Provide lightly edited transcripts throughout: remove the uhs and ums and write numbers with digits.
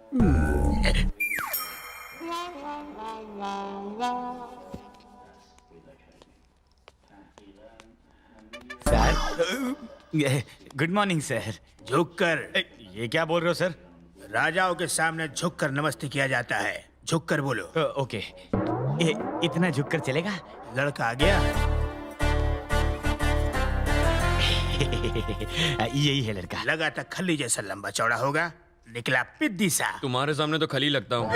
Sir, good morning sir. झुककर। ये क्या बोल रहे हो सर? राजाओं के सामने झुककर नमस्ते किया जाता है। झुककर बोलो। ओके, इतना झुक कर चलेगा? लड़का आ गया। यही है लड़का। लगा था खल्ली जैसा लंबा चौड़ा होगा, निकला पिद्दी सा। तुम्हारे सामने तो खली लगता हूँ।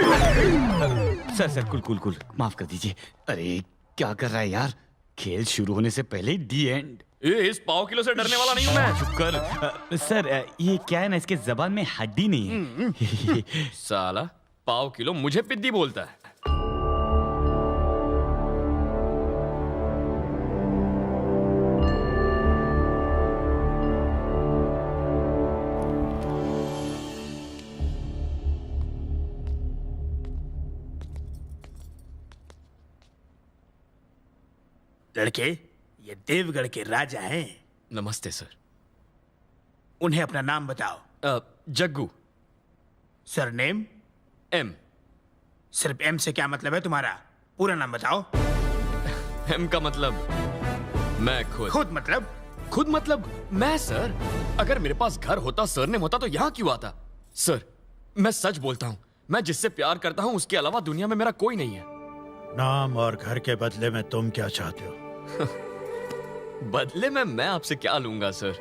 सर सर, कुल कुल कुल, माफ कर दीजिए। अरे क्या कर रहा है यार? खेल शुरू होने से पहले दी एंड। इस पाव किलो से डरने वाला नहीं हूँ मैं। चुप कर। सर, ये क्या है ना, इसके जबान में हड्डी नहीं है। साला पाव किलो मुझे पिद्दी बोलता है। लड़के, ये देवगढ़ के राजा हैं। नमस्ते सर। उन्हें अपना नाम बताओ। जग्गू। सरनेम? एम। सिर्फ एम से क्या मतलब है तुम्हारा? पूरा नाम बताओ। एम का मतलब मैं खुद। खुद मतलब? खुद मतलब मैं सर। अगर मेरे पास घर होता, सरनेम होता तो यहाँ क्यों आता? सर, मैं सच बोलता हूँ। मैं जिससे प्यार करता हूँ उसके अलावा दुनिया में मेरा कोई नहीं है। नाम और घर के बदले में तुम क्या चाहते हो? बदले में मैं आपसे क्या लूंगा सर?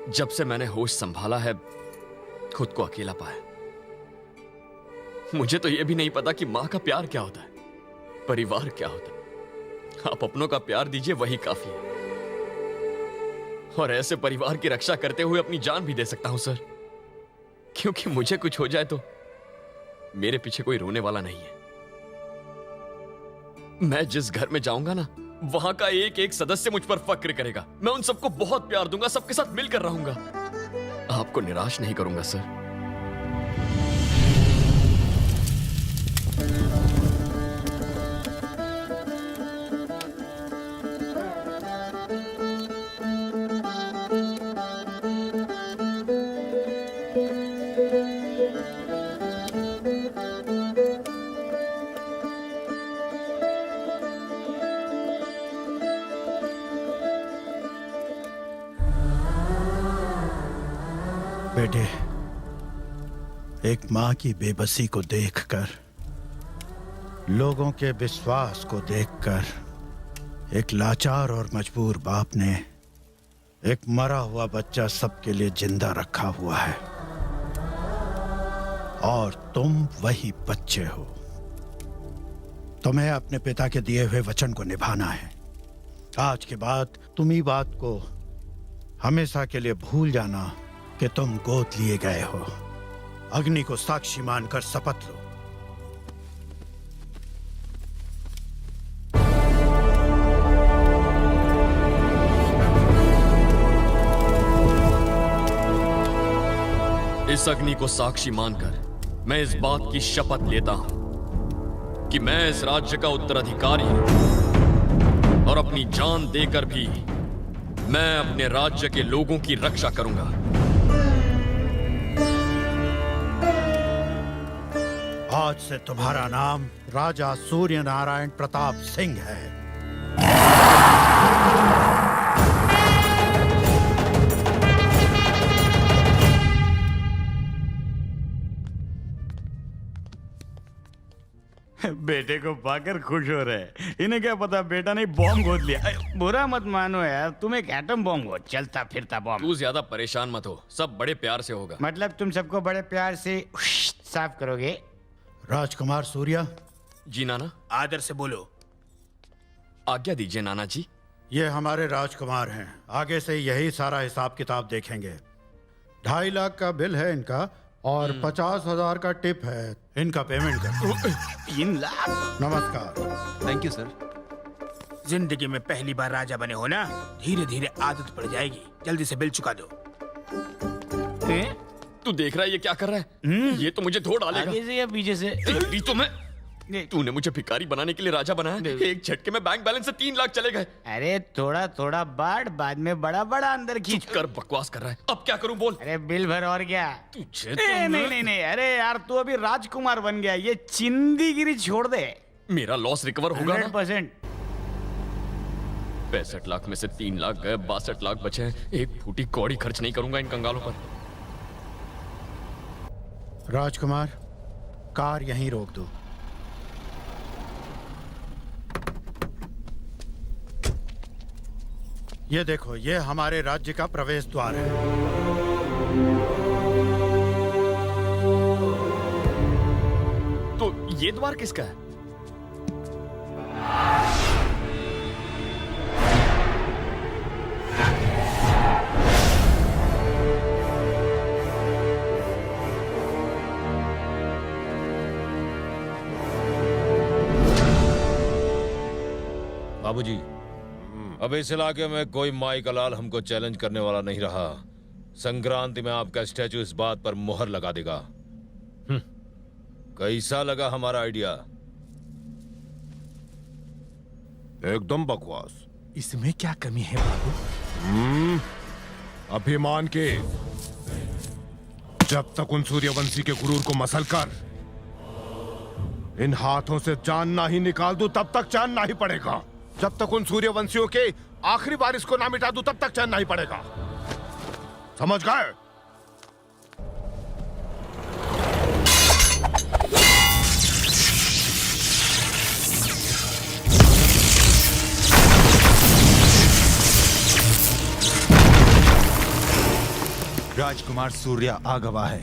जब से मैंने होश संभाला है, खुद को अकेला पाया। मुझे तो यह भी नहीं पता कि मां का प्यार क्या होता है, परिवार क्या होता है। आप अपनों का प्यार दीजिए, वही काफी है। और ऐसे परिवार की रक्षा करते हुए अपनी जान भी दे सकता हूं सर, क्योंकि मुझे कुछ हो जाए तो मेरे पीछे कोई रोने वाला नहीं है। मैं जिस घर में जाऊंगा ना, वहां का एक एक सदस्य मुझ पर फक्र करेगा। मैं उन सबको बहुत प्यार दूंगा, सबके साथ मिलकर रहूंगा। आपको निराश नहीं करूंगा सर। बेटे, एक मां की बेबसी को देखकर, लोगों के विश्वास को देखकर, एक लाचार और मजबूर बाप ने एक मरा हुआ बच्चा सबके लिए जिंदा रखा हुआ है। और तुम वही बच्चे हो। तुम्हें अपने पिता के दिए हुए वचन को निभाना है। आज के बाद तुम ही बात को हमेशा के लिए भूल जाना कि तुम गोद लिए गए हो। अग्नि को साक्षी मानकर शपथ लो। इस अग्नि को साक्षी मानकर मैं इस बात की शपथ लेता हूं कि मैं इस राज्य का उत्तराधिकारी हूं और अपनी जान देकर भी मैं अपने राज्य के लोगों की रक्षा करूंगा। आज से तुम्हारा नाम राजा सूर्य नारायण प्रताप सिंह है। बेटे को पाकर खुश हो रहे। इन्हें क्या पता बेटा ने बॉम्ब गोद लिया। बुरा मत मानो यार, तुम एक एटम बॉम्ब हो, चलता फिरता बॉम्ब। तू ज्यादा परेशान मत हो, सब बड़े प्यार से होगा। मतलब तुम सबको बड़े प्यार से साफ करोगे? राजकुमार सूर्या। जी नाना। आदर से बोलो। आज्ञा दीजिए नाना जी। ये हमारे राजकुमार हैं। आगे से यही सारा हिसाब किताब देखेंगे। 2.5 लाख का बिल है इनका और 50,000 का टिप है। इनका पेमेंट कर। 3 लाख? नमस्कार। Thank you sir. जिंदगी में पहली बार राजा बने हो ना, धीरे धीरे आदत पड़ जाएगी। जल्दी से बिल चुका दो। तू देख रहा है ये क्या कर रहा है? ये तो मुझे धो डालेगा। आगे से या पीछे से? तेरी तो मैं तूने मुझे भिखारी बनाने के लिए राजा बनाया। एक झटके में बैंक बैलेंस से 3 लाख चले गए। अरे थोड़ा थोड़ा बांट, बाद में बड़ा बड़ा अंदर खींच कर बकवास कर रहा है। अब क्या करूं बोल। अरे बिल भर और क्या। तुझे नहीं नहीं नहीं, अरे यार तू अभी राजकुमार बन गया, ये चिंदीगिरी छोड़ दे। मेरा लॉस रिकवर होगा ना? 100%। 65 लाख में से 3 लाख गए, 62 लाख बचे हैं। एक फूटी कौड़ी खर्च नहीं करूंगा इन कंगालों पर। राजकुमार, कार यहीं रोक दो। ये देखो, ये हमारे राज्य का प्रवेश द्वार है। तो ये द्वार किसका है? बाबूजी, अब इस इलाके में कोई माई का लाल हमको चैलेंज करने वाला नहीं रहा। संक्रांति में आपका स्टैचू इस बात पर मुहर लगा देगा। कैसा लगा हमारा आइडिया? एकदम बकवास। इसमें क्या कमी है बाबू? अभिमान के जब तक उन सूर्यवंशी के गुरूर को मसल कर इन हाथों से चांद ना ही निकाल दूं, तब तक चैन ना ही पड़ेगा। जब तक उन सूर्यवंशियों के आखिरी बारिश को ना मिटा दूं, तब तक चैन नहीं पड़ेगा। समझ गए? राजकुमार सूर्या आ गवा है।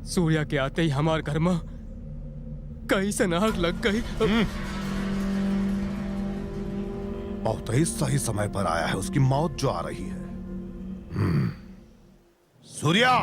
सूर्या के आते ही हमारे घर में कई से नाक लग गई। बहुत ही सही समय पर आया है उसकी मौत जो आ रही है। सूर्या,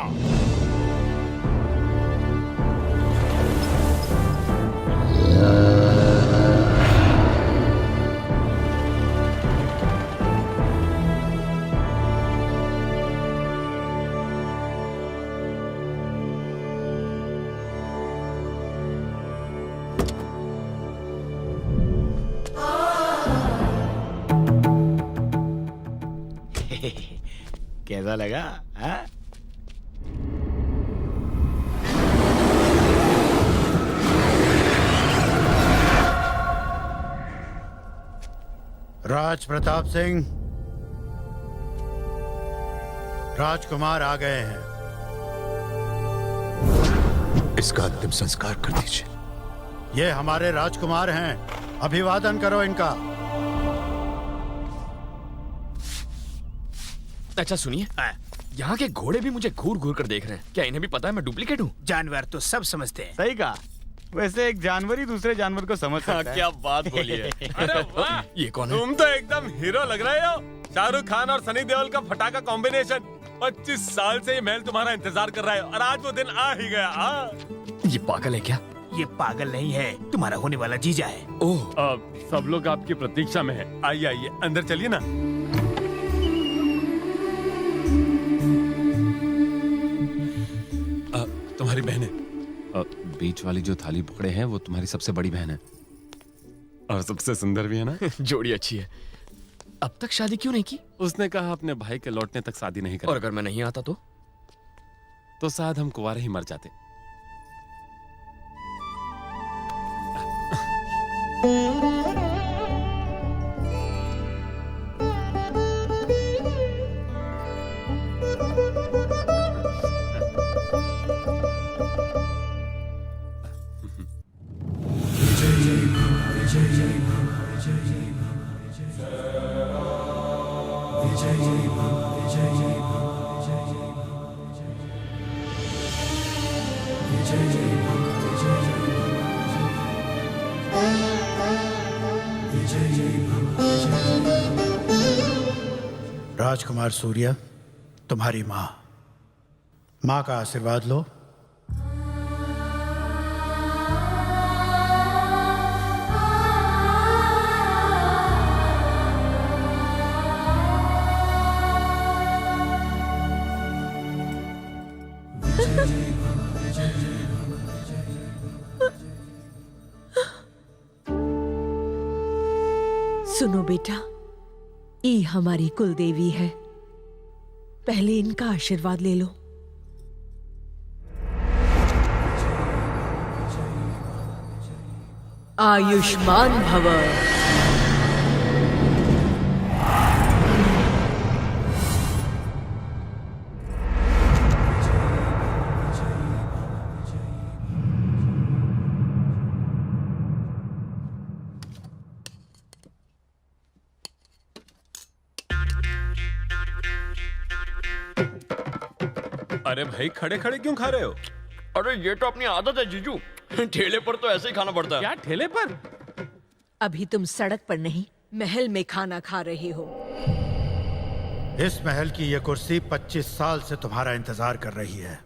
कैसा लगा? हाँ? राज प्रताप सिंह, राजकुमार आ गए हैं। इसका अंतिम संस्कार कर दीजिए। ये हमारे राजकुमार हैं, अभिवादन करो इनका। अच्छा सुनिए, यहाँ के घोड़े भी मुझे घूर घूर कर देख रहे हैं। क्या इन्हें भी पता है मैं डुप्लीकेट हूँ? जानवर तो सब समझते हैं। सही कहा। वैसे एक जानवर ही दूसरे जानवर को समझ सकता है। क्या बात बोली है। अरे वाह, ये कौन है? तुम तो एकदम हीरो लग रहे हो। शाहरुख खान और सनी देओल का फटाका कॉम्बिनेशन। 25 साल से ये महल तुम्हारा इंतजार कर रहा है और आज वो दिन आ ही गया। ये पागल है क्या? ये पागल नहीं है, तुम्हारा होने वाला जीजा है। ओह, सब लोग आपकी प्रतीक्षा में हैं। आइए आइए अंदर चलिए ना। तुम्हारी बहन है। बीच वाली जो थाली पकड़े हैं वो तुम्हारी सबसे बड़ी बहन है और सबसे सुंदर भी है ना। जोड़ी अच्छी है। अब तक शादी क्यों नहीं की? उसने कहा अपने भाई के लौटने तक शादी नहीं और करेगी। अगर मैं नहीं आता तो शायद हम कुंवारे ही मर जाते। राजकुमार सूर्या, तुम्हारी माँ का आशीर्वाद लो। सुनो बेटा, ये हमारी कुल देवी है, पहले इनका आशीर्वाद ले लो। आयुष्मान भव। अरे भाई खड़े खड़े क्यों खा रहे हो? अरे ये तो अपनी आदत है जीजू, ठेले पर तो ऐसे ही खाना पड़ता है। क्या ठेले पर? अभी तुम सड़क पर नहीं, महल में खाना खा रहे हो। इस महल की ये कुर्सी 25 साल से तुम्हारा इंतजार कर रही है।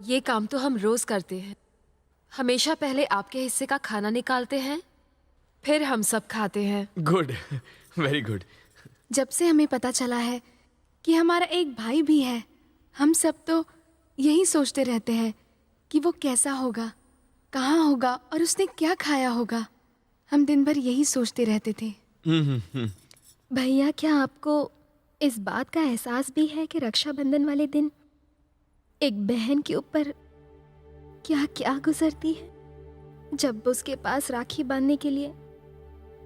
ये काम तो हम रोज करते हैं। हमेशा पहले आपके हिस्से का खाना निकालते हैं, फिर हम सब खाते हैं। Good, very good. जब से हमें पता चला है कि हमारा एक भाई भी है, हम सब तो यही सोचते रहते हैं कि वो कैसा होगा, कहाँ होगा और उसने क्या खाया होगा। हम दिन भर यही सोचते रहते थे। भैया, क्या आपको इस बात का एहसास भी है कि रक्षाबंधन वाले दिन एक बहन के ऊपर क्या क्या गुजरती है? जब उसके पास राखी बांधने के लिए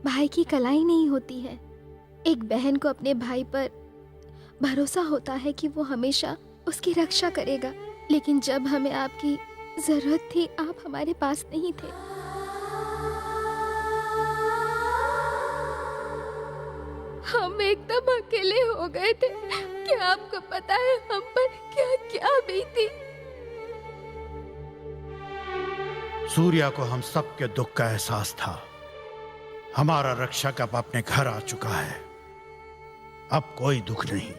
भाई की कलाई नहीं होती है, एक बहन को अपने भाई पर भरोसा होता है कि वो हमेशा उसकी रक्षा करेगा, लेकिन जब हमें आपकी जरूरत थी आप हमारे पास नहीं थे। हम एकदम अकेले हो गए थे। क्या आपको पता है हम पर क्या क्या बीती? सूर्या को हम सब के दुख का एहसास था। हमारा रक्षक अब अपने घर आ चुका है। अब कोई दुख नहीं,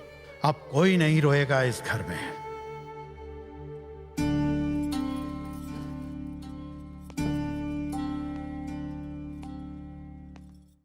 अब कोई नहीं रोएगा इस घर में।